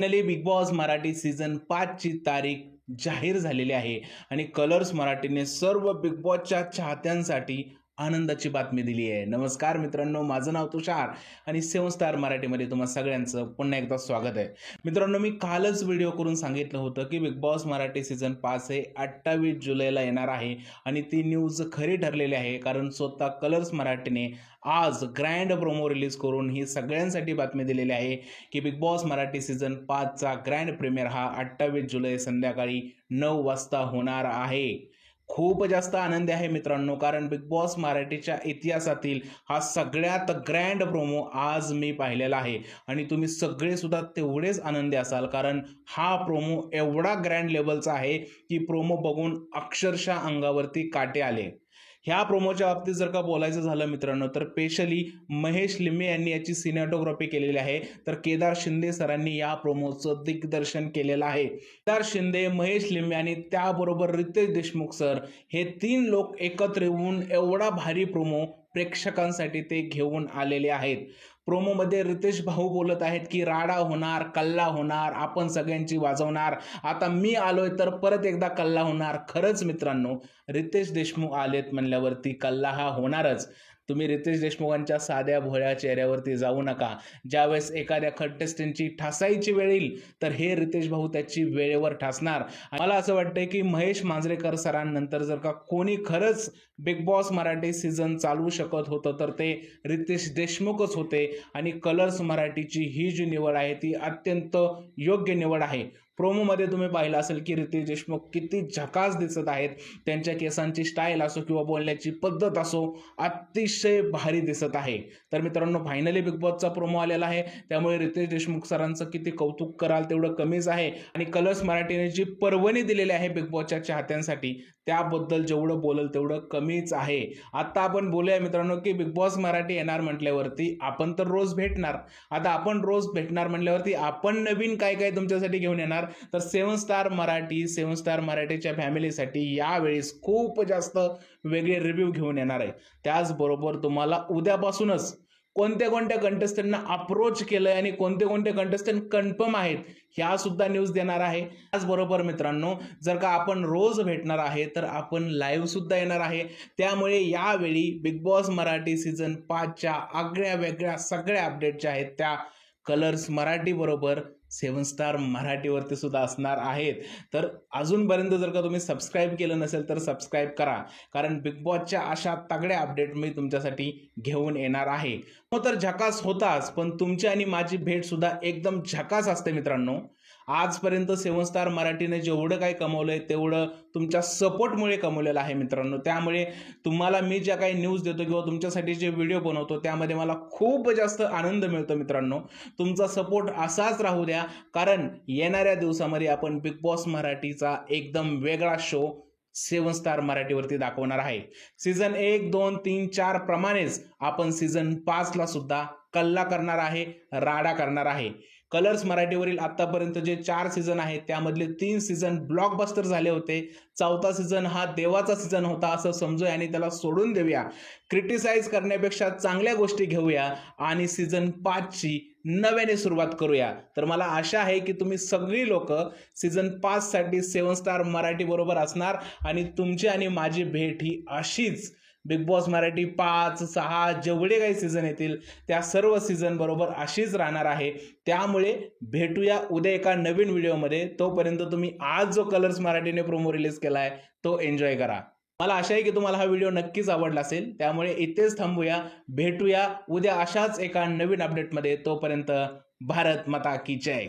Finally big boss Marathi season 5 ची तारीख जाहीर झालेली आहे आणि कलर्स मराठीने सर्व बिग बॉसच्या चाहत्यांसाठी आनंदाची बातमी दिली आहे। नमस्कार मित्रांनो, माझं नाव तुषार आणि 7 स्टार मराठीमध्ये तुम्हा सगळ्यांचं पुन्हा एकदा स्वागत आहे। मित्रांनो, मी कालच व्हिडिओ करून सांगितलं होतं की बिग बॉस मराठी सीझन 5 हे 28 जुलैला येणार आहे आणि ती न्यूज खरी ठरलेली आहे, कारण स्वतः कलर्स मराठीने आज ग्रँड प्रोमो रिलीज करून ही सगळ्यांसाठी बातमी दिलेली आहे की बिग बॉस मराठी सीझन 5 चा ग्रँड प्रीमियर हा 28 जुलै संध्याकाळी 9 वाजता होणार आहे। खूप जास्त आनंद आहे मित्रांनो, कारण बिग बॉस मराठीच्या इतिहासातील हा सगळ्यात ग्रँड प्रोमो आज मी पाहिलेला आहे आणि तुम्ही सगळे सुद्धा तेवढेच आनंदी असाल, कारण हा प्रोमो एवढा ग्रँड लेवलचा आहे की प्रोमो बघून अक्षरशः अंगावरती काटे आले। ह्या प्रोमोच्या बाबतीत जर का बोलायचं झालं मित्रांनो, तर स्पेशली महेश लिंबे यांनी याची सिनेमॅटोग्राफी केलेली आहे, तर केदार शिंदे सरांनी या प्रोमोचं दिग्दर्शन केलेलं आहे। केदार शिंदे, महेश लिंबे आणि त्याबरोबर रितेश देशमुख सर हे 3 लोक एकत्र येऊन एवढा भारी प्रोमो प्रेक्षकांसाठी ते घेऊन आलेले आहेत। प्रोमोमध्ये रितेश भाऊ बोलत आहेत की राडा होणार, कल्ला होणार, आपण सगळ्यांची वाजवणार, आता मी आलोय तर परत एकदा कल्ला होणार। खरंच मित्रांनो, रितेश देशमुख आलेत म्हणल्यावरती कल्ला हा होणारच। तुम्ही रितेश देशमुखांच्या साध्या भोळ्या चेहऱ्यावरती जाऊ नका। ज्यावेळेस एखाद्या कंटेस्टंटची ठासायची वेळ येईल तर हे रितेश भाऊ त्याची वेळेवर ठासणार। मला असं वाटतंय की महेश मांजरेकर सरांनंतर जर का कोणी खरंच बिग बॉस मराठी सीझन चालवू शकत होतं तर ते रितेश देशमुखच होते आणि कलर्स मराठीची ही जी निवड आहे ती अत्यंत योग्य निवड आहे। प्रोमोमध्ये तुम्ही पाहिलं असेल की रितेश देशमुख किती झकास दिसत आहेत, त्यांच्या केसांची स्टाईल असो किंवा बोलण्याची पद्धत असो अतिशय भारी दिसत आहे। तर मित्रांनो, फायनली बिग बॉसचा प्रोमो आलेला आहे, त्यामुळे रितेश देशमुख सरांचं किती कौतुक कराल तेवढं कमीच आहे आणि कलर्स मराठीने जी पर्वणी दिलेली आहे बिग बॉसच्या चाहत्यांसाठी त्याबद्दल जेवढं बोलल तेवढं कमीच आहे। आता आपण बोलूया मित्रांनो की बिग बॉस मराठी येणार म्हटल्यावरती आपण तर रोज भेटणार। आता आपण रोज भेटणार म्हटल्यावरती आपण नवीन काय काय तुमच्यासाठी घेऊन येणार, तर 7 स्टार मराठीच्या फॅमिलीसाठी यावेळेस खूप जास्त वेगळे रिव्ह्यू घेऊन येणार आहे। त्याचबरोबर तुम्हाला उद्यापासूनच कोणत्या कंटेस्टंटना अप्रोच केलंय आणि कोणते कंटेस्टंट कन्फर्म आहेत ह्या सुद्धा न्यूज देणार आहे। त्याचबरोबर मित्रांनो, जर का आपण रोज भेटणार आहे तर आपण लाईव्ह सुद्धा येणार आहे। त्यामुळे यावेळी बिग बॉस मराठी सीझन 5 च्या आगळ्या वेगळ्या सगळ्या अपडेट ज्या आहेत त्या कलर्स मराठी बरोबर 7 स्टार मराठीवरती सुद्धा असणार आहेत। तर अजूनपर्यंत जर का तुम्ही सबस्क्राईब केलं नसेल तर सबस्क्राईब करा, कारण बिग बॉसच्या अशा तगड्या अपडेट मी तुमच्यासाठी घेऊन येणार आहे। तर झकास होताच, पण तुमची आणि माझी भेट सुद्धा एकदम झकास असते मित्रांनो। आजपर्यंत 7 स्टार मराठीने जेवढं काही कमवलंय तेवढं तुमच्या सपोर्टमुळे कमवलेलं आहे मित्रांनो। त्यामुळे तुम्हाला मी ज्या काही न्यूज देतो किंवा तुमच्यासाठी जे व्हिडिओ बनवतो त्यामध्ये मला खूप जास्त आनंद मिळतो मित्रांनो। तुमचा सपोर्ट असाच राहू द्या, कारण येणाऱ्या दिवसामध्ये आपण बिग बॉस मराठीचा एकदम वेगळा शो 7 स्टार मराठीवरती दाखवणार आहे। सीझन 1, 2, 3, 4 प्रमाणेच आपण सीझन 5 ला सुद्धा कल्ला करणार आहे, राडा करणार आहे। कलर्स मराठीवरील आतापर्यंत जे 4 सीझन आहेत त्यामधले 3 सीझन ब्लॉकबस्टर झाले होते। 4था सीझन हा देवाचा सीझन होता असं समजूया आणि त्याला सोडून देऊया। क्रिटिसाइज करण्यापेक्षा चांगल्या गोष्टी घेऊया आणि सीझन 5 ची नव्याने सुरुवात करूया। तर मला आशा आहे की तुम्ही सगळी लोक सीझन 5 साठी 7 स्टार मराठी बरोबर असणार आणि तुमची आणि माझी भेट ही अशीच बिग बॉस मराठी 5, 6 जेवढे काही सीझन येतील त्या सर्व सीझन बरोबर अशीच राहणार आहे। त्यामुळे भेटूया उद्या एका नवीन व्हिडिओमध्ये। तोपर्यंत तुम्ही आज जो कलर्स मराठीने प्रोमो रिलीज केलाय तो एन्जॉय करा। मला आशा आहे की तुम्हाला हा व्हिडिओ नक्कीच आवडला असेल, त्यामुळे इथेच थांबूया। भेटूया उद्या अशाच एका नवीन अपडेटमध्ये। तोपर्यंत भारत माता की जय।